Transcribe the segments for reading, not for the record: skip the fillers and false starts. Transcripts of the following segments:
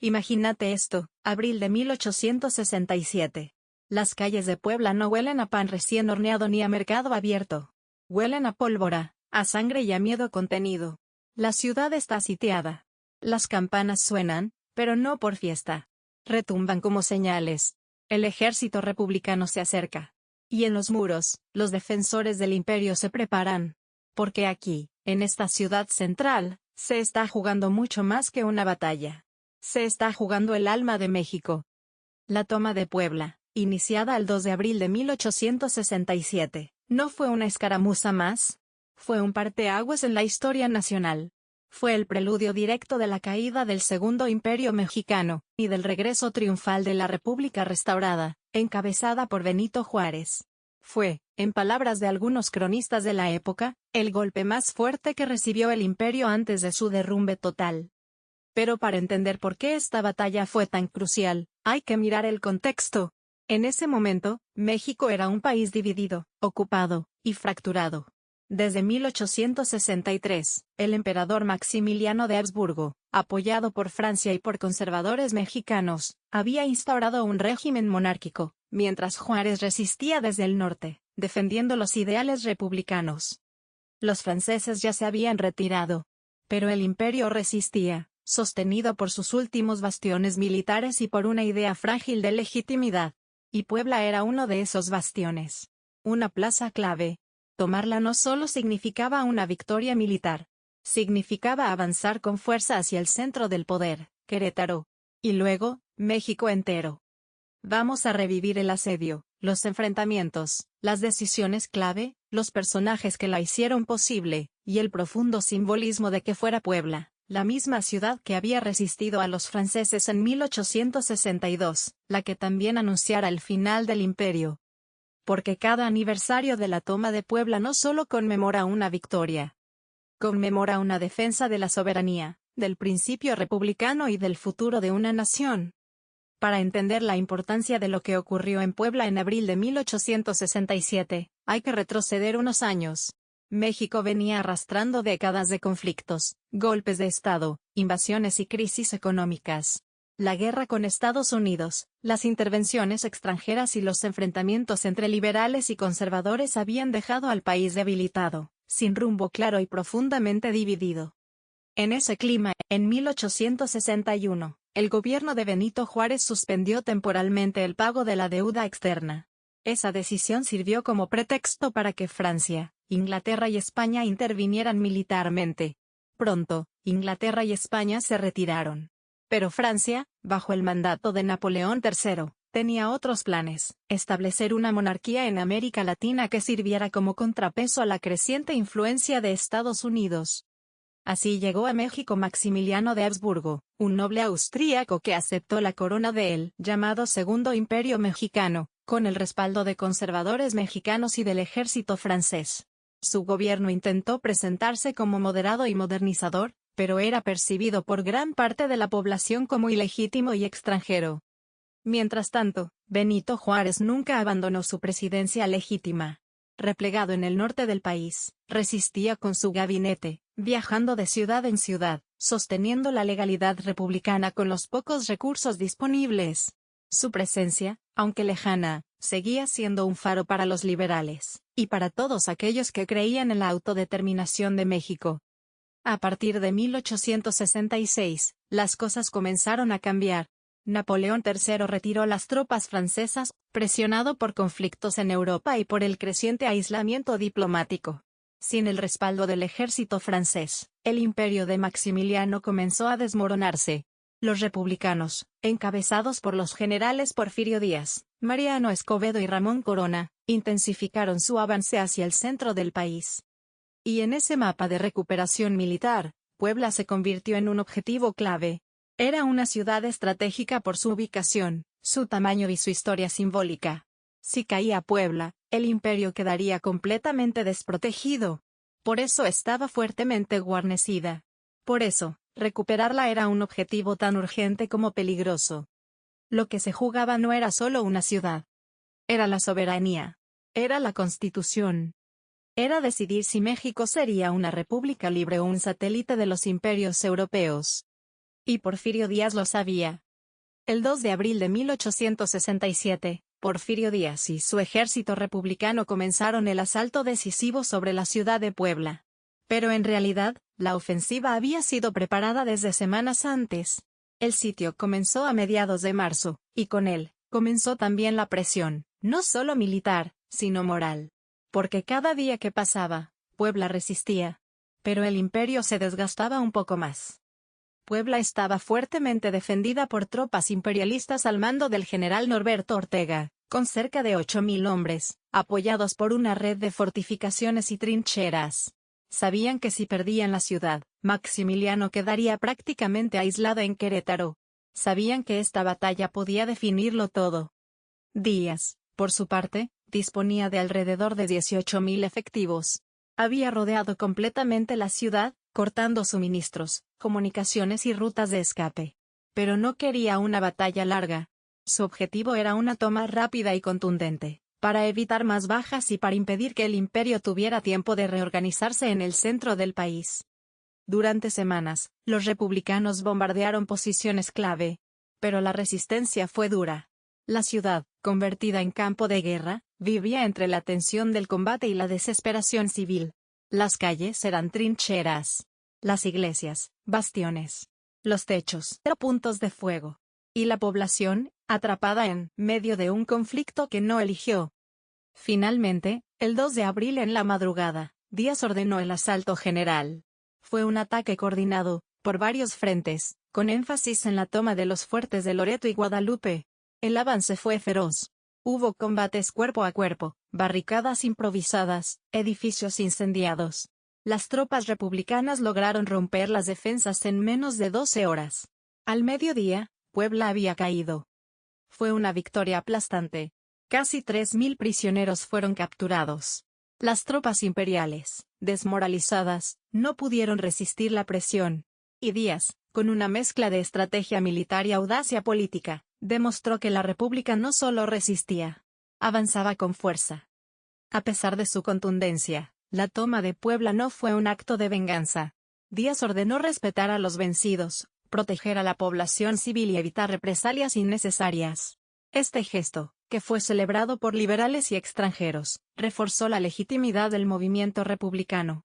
Imagínate esto, abril de 1867. Las calles de Puebla no huelen a pan recién horneado ni a mercado abierto. Huelen a pólvora, a sangre y a miedo contenido. La ciudad está sitiada. Las campanas suenan, pero no por fiesta. Retumban como señales. El ejército republicano se acerca. Y en los muros, los defensores del imperio se preparan. Porque aquí, en esta ciudad central, se está jugando mucho más que una batalla. Se está jugando el alma de México. La toma de Puebla, iniciada el 2 de abril de 1867, no fue una escaramuza más. Fue un parteaguas en la historia nacional. Fue el preludio directo de la caída del Segundo Imperio Mexicano, y del regreso triunfal de la República restaurada, encabezada por Benito Juárez. Fue, en palabras de algunos cronistas de la época, el golpe más fuerte que recibió el imperio antes de su derrumbe total. Pero para entender por qué esta batalla fue tan crucial, hay que mirar el contexto. En ese momento, México era un país dividido, ocupado, y fracturado. Desde 1863, el emperador Maximiliano de Habsburgo, apoyado por Francia y por conservadores mexicanos, había instaurado un régimen monárquico, mientras Juárez resistía desde el norte, defendiendo los ideales republicanos. Los franceses ya se habían retirado. Pero el imperio resistía, sostenido por sus últimos bastiones militares y por una idea frágil de legitimidad. Y Puebla era uno de esos bastiones. Una plaza clave. Tomarla no solo significaba una victoria militar. Significaba avanzar con fuerza hacia el centro del poder, Querétaro. Y luego, México entero. Vamos a revivir el asedio, los enfrentamientos, las decisiones clave, los personajes que la hicieron posible, y el profundo simbolismo de que fuera Puebla, la misma ciudad que había resistido a los franceses en 1862, la que también anunciara el final del imperio. Porque cada aniversario de la toma de Puebla no solo conmemora una victoria, conmemora una defensa de la soberanía, del principio republicano y del futuro de una nación. Para entender la importancia de lo que ocurrió en Puebla en abril de 1867, hay que retroceder unos años. México venía arrastrando décadas de conflictos, golpes de Estado, invasiones y crisis económicas. La guerra con Estados Unidos, las intervenciones extranjeras y los enfrentamientos entre liberales y conservadores habían dejado al país debilitado, sin rumbo claro y profundamente dividido. En ese clima, en 1861, el gobierno de Benito Juárez suspendió temporalmente el pago de la deuda externa. Esa decisión sirvió como pretexto para que Francia, Inglaterra y España intervinieran militarmente. Pronto, Inglaterra y España se retiraron. Pero Francia, bajo el mandato de Napoleón III, tenía otros planes: establecer una monarquía en América Latina que sirviera como contrapeso a la creciente influencia de Estados Unidos. Así llegó a México Maximiliano de Habsburgo, un noble austríaco que aceptó la corona del llamado Segundo Imperio Mexicano, con el respaldo de conservadores mexicanos y del ejército francés. Su gobierno intentó presentarse como moderado y modernizador, pero era percibido por gran parte de la población como ilegítimo y extranjero. Mientras tanto, Benito Juárez nunca abandonó su presidencia legítima. Replegado en el norte del país, resistía con su gabinete, viajando de ciudad en ciudad, sosteniendo la legalidad republicana con los pocos recursos disponibles. Su presencia, aunque lejana, seguía siendo un faro para los liberales, y para todos aquellos que creían en la autodeterminación de México. A partir de 1866, las cosas comenzaron a cambiar. Napoleón III retiró las tropas francesas, presionado por conflictos en Europa y por el creciente aislamiento diplomático. Sin el respaldo del ejército francés, el imperio de Maximiliano comenzó a desmoronarse. Los republicanos, encabezados por los generales Porfirio Díaz, Mariano Escobedo y Ramón Corona, intensificaron su avance hacia el centro del país. Y en ese mapa de recuperación militar, Puebla se convirtió en un objetivo clave. Era una ciudad estratégica por su ubicación, su tamaño y su historia simbólica. Si caía Puebla, el imperio quedaría completamente desprotegido. Por eso estaba fuertemente guarnecida. Por eso, recuperarla era un objetivo tan urgente como peligroso. Lo que se jugaba no era solo una ciudad. Era la soberanía. Era la Constitución. Era decidir si México sería una república libre o un satélite de los imperios europeos. Y Porfirio Díaz lo sabía. El 2 de abril de 1867, Porfirio Díaz y su ejército republicano comenzaron el asalto decisivo sobre la ciudad de Puebla. Pero en realidad, la ofensiva había sido preparada desde semanas antes. El sitio comenzó a mediados de marzo, y con él, comenzó también la presión, no solo militar, sino moral. Porque cada día que pasaba, Puebla resistía. Pero el imperio se desgastaba un poco más. Puebla estaba fuertemente defendida por tropas imperialistas al mando del general Norberto Ortega, con cerca de 8.000 hombres, apoyados por una red de fortificaciones y trincheras. Sabían que si perdían la ciudad, Maximiliano quedaría prácticamente aislado en Querétaro. Sabían que esta batalla podía definirlo todo. Díaz, por su parte, disponía de alrededor de 18.000 efectivos. Había rodeado completamente la ciudad, cortando suministros, comunicaciones y rutas de escape. Pero no quería una batalla larga. Su objetivo era una toma rápida y contundente, para evitar más bajas y para impedir que el imperio tuviera tiempo de reorganizarse en el centro del país. Durante semanas, los republicanos bombardearon posiciones clave. Pero la resistencia fue dura. La ciudad, convertida en campo de guerra, vivía entre la tensión del combate y la desesperación civil. Las calles eran trincheras. Las iglesias, bastiones. Los techos, puntos de fuego. Y la población, atrapada en medio de un conflicto que no eligió. Finalmente, el 2 de abril en la madrugada, Díaz ordenó el asalto general. Fue un ataque coordinado, por varios frentes, con énfasis en la toma de los fuertes de Loreto y Guadalupe. El avance fue feroz. Hubo combates cuerpo a cuerpo, barricadas improvisadas, edificios incendiados. Las tropas republicanas lograron romper las defensas en menos de 12 horas. Al mediodía, Puebla había caído. Fue una victoria aplastante. Casi 3.000 prisioneros fueron capturados. Las tropas imperiales, desmoralizadas, no pudieron resistir la presión. Y Díaz, con una mezcla de estrategia militar y audacia política, demostró que la República no solo resistía, avanzaba con fuerza. A pesar de su contundencia, la toma de Puebla no fue un acto de venganza. Díaz ordenó respetar a los vencidos, proteger a la población civil y evitar represalias innecesarias. Este gesto, que fue celebrado por liberales y extranjeros, reforzó la legitimidad del movimiento republicano.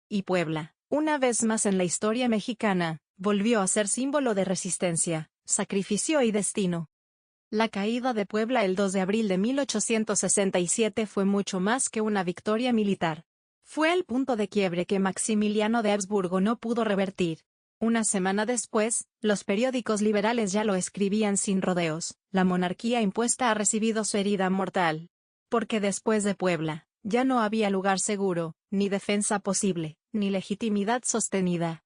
Y Puebla, una vez más en la historia mexicana, volvió a ser símbolo de resistencia, sacrificio y destino. La caída de Puebla el 2 de abril de 1867 fue mucho más que una victoria militar. Fue el punto de quiebre que Maximiliano de Habsburgo no pudo revertir. Una semana después, los periódicos liberales ya lo escribían sin rodeos: la monarquía impuesta ha recibido su herida mortal. Porque después de Puebla, ya no había lugar seguro, ni defensa posible, ni legitimidad sostenida.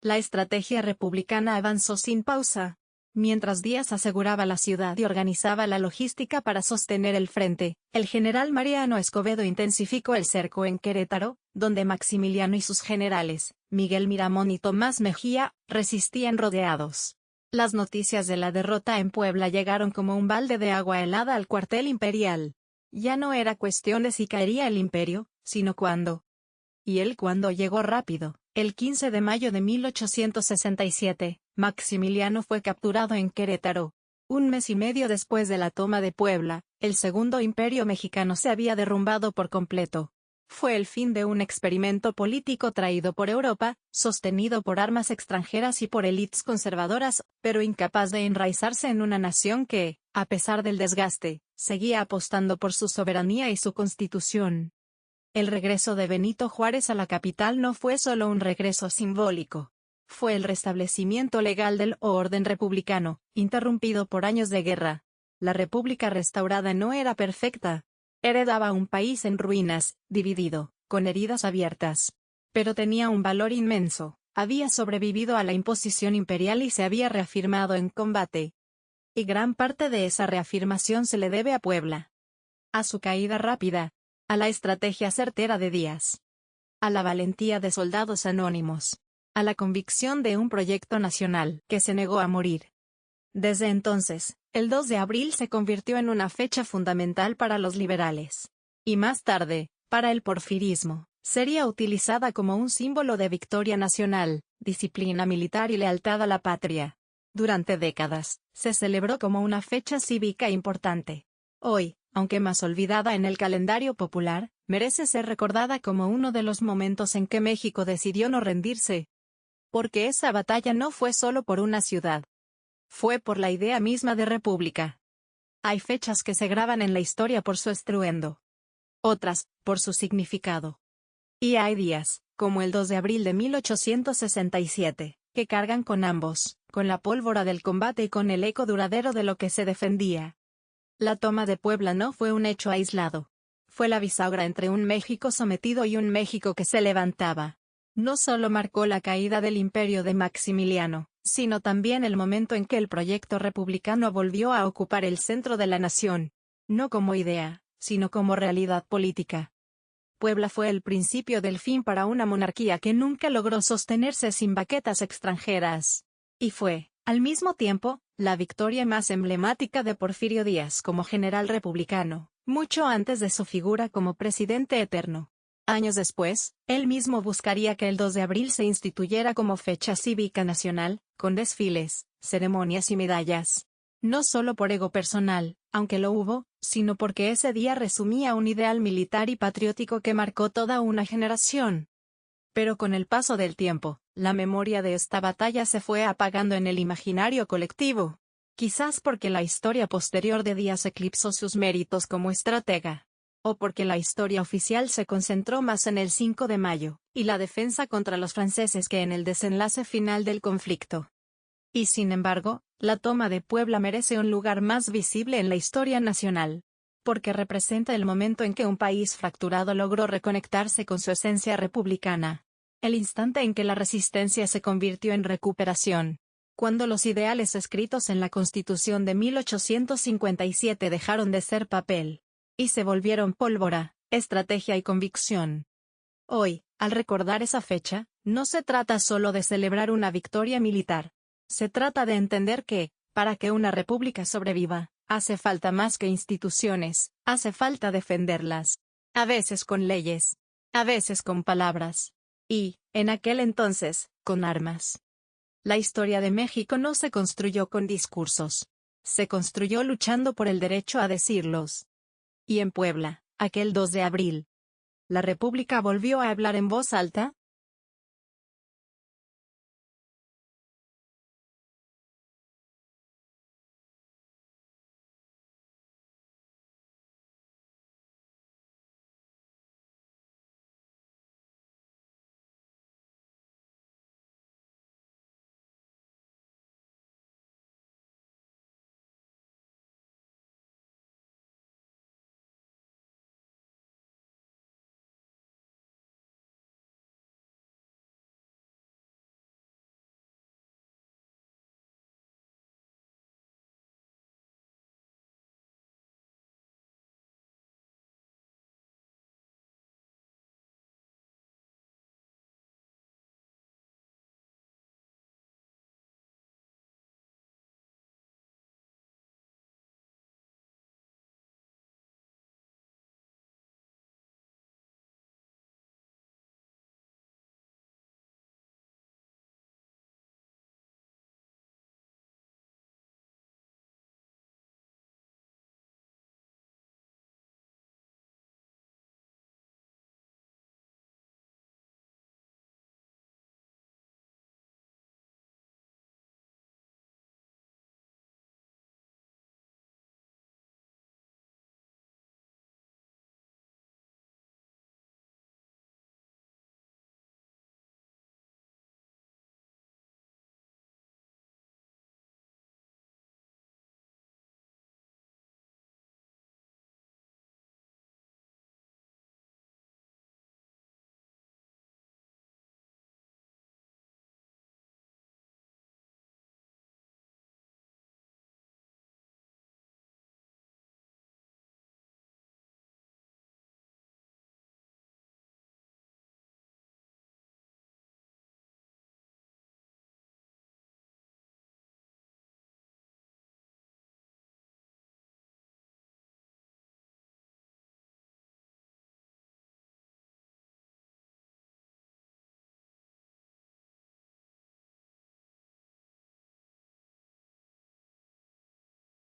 La estrategia republicana avanzó sin pausa. Mientras Díaz aseguraba la ciudad y organizaba la logística para sostener el frente, el general Mariano Escobedo intensificó el cerco en Querétaro, donde Maximiliano y sus generales, Miguel Miramón y Tomás Mejía, resistían rodeados. Las noticias de la derrota en Puebla llegaron como un balde de agua helada al cuartel imperial. Ya no era cuestión de si caería el imperio, sino cuándo. Y el cuándo llegó rápido. El 15 de mayo de 1867, Maximiliano fue capturado en Querétaro. Un mes y medio después de la toma de Puebla, el segundo imperio mexicano se había derrumbado por completo. Fue el fin de un experimento político traído por Europa, sostenido por armas extranjeras y por élites conservadoras, pero incapaz de enraizarse en una nación que, a pesar del desgaste, seguía apostando por su soberanía y su constitución. El regreso de Benito Juárez a la capital no fue solo un regreso simbólico. Fue el restablecimiento legal del orden republicano, interrumpido por años de guerra. La república restaurada no era perfecta. Heredaba un país en ruinas, dividido, con heridas abiertas. Pero tenía un valor inmenso. Había sobrevivido a la imposición imperial y se había reafirmado en combate. Y gran parte de esa reafirmación se le debe a Puebla. A su caída rápida. A la estrategia certera de Díaz. A la valentía de soldados anónimos. A la convicción de un proyecto nacional que se negó a morir. Desde entonces, el 2 de abril se convirtió en una fecha fundamental para los liberales. Y más tarde, para el porfirismo, sería utilizada como un símbolo de victoria nacional, disciplina militar y lealtad a la patria. Durante décadas, se celebró como una fecha cívica importante. Hoy, aunque más olvidada en el calendario popular, merece ser recordada como uno de los momentos en que México decidió no rendirse. Porque esa batalla no fue solo por una ciudad. Fue por la idea misma de república. Hay fechas que se graban en la historia por su estruendo. Otras, por su significado. Y hay días, como el 2 de abril de 1867, que cargan con ambos, con la pólvora del combate y con el eco duradero de lo que se defendía. La toma de Puebla no fue un hecho aislado. Fue la bisagra entre un México sometido y un México que se levantaba. No solo marcó la caída del imperio de Maximiliano, sino también el momento en que el proyecto republicano volvió a ocupar el centro de la nación. No como idea, sino como realidad política. Puebla fue el principio del fin para una monarquía que nunca logró sostenerse sin baquetas extranjeras. Y fue, al mismo tiempo, la victoria más emblemática de Porfirio Díaz como general republicano, mucho antes de su figura como presidente eterno. Años después, él mismo buscaría que el 2 de abril se instituyera como fecha cívica nacional, con desfiles, ceremonias y medallas. No solo por ego personal, aunque lo hubo, sino porque ese día resumía un ideal militar y patriótico que marcó toda una generación. Pero con el paso del tiempo, la memoria de esta batalla se fue apagando en el imaginario colectivo. Quizás porque la historia posterior de Díaz eclipsó sus méritos como estratega. O porque la historia oficial se concentró más en el 5 de mayo, y la defensa contra los franceses que en el desenlace final del conflicto. Y sin embargo, la toma de Puebla merece un lugar más visible en la historia nacional. Porque representa el momento en que un país fracturado logró reconectarse con su esencia republicana. El instante en que la resistencia se convirtió en recuperación. Cuando los ideales escritos en la Constitución de 1857 dejaron de ser papel. Y se volvieron pólvora, estrategia y convicción. Hoy, al recordar esa fecha, no se trata solo de celebrar una victoria militar. Se trata de entender que, para que una república sobreviva, hace falta más que instituciones, hace falta defenderlas. A veces con leyes. A veces con palabras. Y, en aquel entonces, con armas. La historia de México no se construyó con discursos. Se construyó luchando por el derecho a decirlos. Y en Puebla, aquel 2 de abril, la República volvió a hablar en voz alta,